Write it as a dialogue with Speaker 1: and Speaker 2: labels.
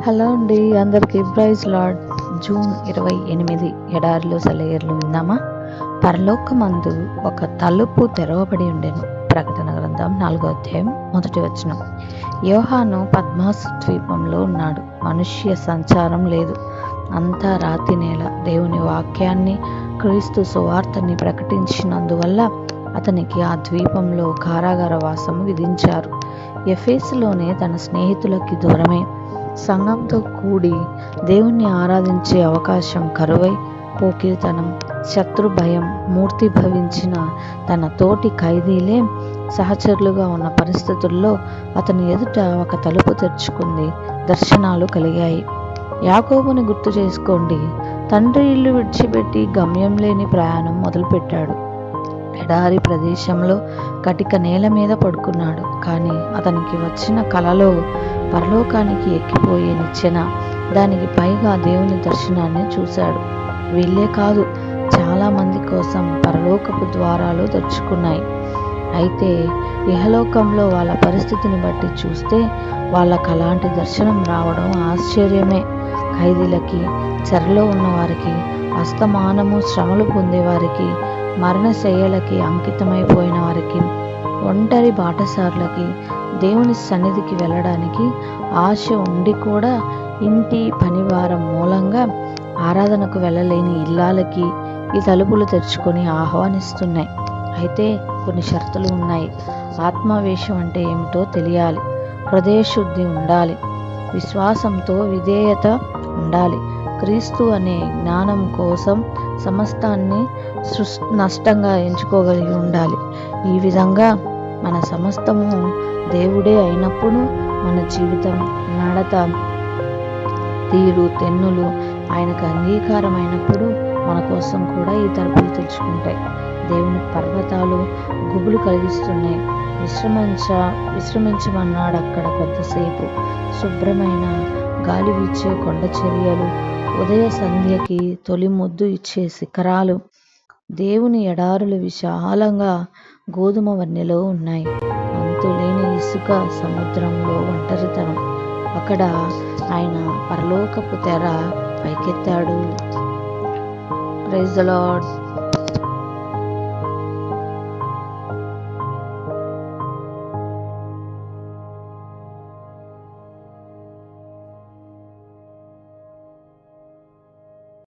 Speaker 1: Hello అండి, అందరికీ praise lord. June 28 ఎడారిలో సెలయేర్లు విందామా? పరలోకమందు ఒక తలుపు తెరవబడి ఉండెను. ప్రకటన గ్రంథం 4వ అధ్యాయం 1వ వచనం. యోహాను పద్మాసు ద్వీపంలో ఉన్నాడు. మనుష్య సంచారం లేదు, అంతా రాతి నేల. దేవుని వాక్యాన్ని, క్రీస్తు సువార్తని ప్రకటించినందువల్ల అతనికి ఆ ద్వీపంలో కారాగార వాసము విధించారు. ఎఫెసులోనే తన స్నేహితులకి దూరమే సంఘంతో కూడి దేవుణ్ణి ఆరాధించే అవకాశం కరువై, పోకిరితనం, శత్రు భయం మూర్తి భవించిన తన తోటి ఖైదీలే సహచరులుగా ఉన్న పరిస్థితుల్లో అతని ఎదుట ఒక తలుపు తెరుచుకుంది. దర్శనాలు కలిగాయి. యాకోబుని గుర్తు చేసుకోండి. తండ్రి ఇల్లు విడిచిపెట్టి గమ్యం లేని ప్రయాణం మొదలుపెట్టాడు. ఎడారి ప్రదేశంలో కటిక నేల మీద పడుకున్నాడు. కానీ అతనికి వచ్చిన కలలో పరలోకానికి ఎక్కిపోయే నిచ్చెన, దానికి పైగా దేవుని దర్శనాన్ని చూశాడు. వీళ్ళే కాదు, చాలా మంది కోసం పరలోకపు ద్వారాలు తెరుచుకున్నాయి. అయితే ఇహలోకంలో వాళ్ళ పరిస్థితిని బట్టి చూస్తే వాళ్ళకు అలాంటి దర్శనం రావడం ఆశ్చర్యమే. ఖైదీలకి, చెరలో ఉన్నవారికి, అస్తమానము శ్రమలు పొందేవారికి, మరణశయ్యలకి అంకితమైపోయిన వారికి, ఒంటరి బాటసారులకి, దేవుని సన్నిధికి వెళ్ళడానికి ఆశ ఉండి కూడా ఇంటి పనివారం మూలంగా ఆరాధనకు వెళ్ళలేని ఇల్లాలకి ఈ తలుపులు తెరుచుకొని ఆహ్వానిస్తున్నాయి. అయితే కొన్ని షరతులు ఉన్నాయి. ఆత్మావేశం అంటే ఏమిటో తెలియాలి, హృదయశుద్ధి ఉండాలి, విశ్వాసంతో విధేయత ఉండాలి, క్రీస్తు అనే జ్ఞానం కోసం సమస్తాన్ని నష్టంగా ఎంచుకోగలిగి ఉండాలి. ఈ విధంగా మన సమస్తము దేవుడే అయినప్పుడు మన జీవితం, నడత, తీరు తెన్నులు ఆయనకు అంగీకారమైనప్పుడు మన కోసం కూడా ఈ తలుపులు తెరుచుకుంటాయి. దేవుని పర్వతాలు గుబులు కలిగిస్తున్నాయి. విశ్రమించమన్నాడు అక్కడ కొద్దిసేపు. శుభ్రమైన గాలి వీచే కొండ చర్యలు, ఉదయ సంధ్యకి తొలి ముద్దు ఇచ్చే శిఖరాలు, దేవుని ఎడారులు విశాలంగా గోధుమ వన్నెలో ఉన్నాయి. అంతులేని ఇసుక సముద్రంలో ఒంటరితనం. అక్కడ ఆయన పరలోకపు తెర పైకెత్తాడు. Praise the lord.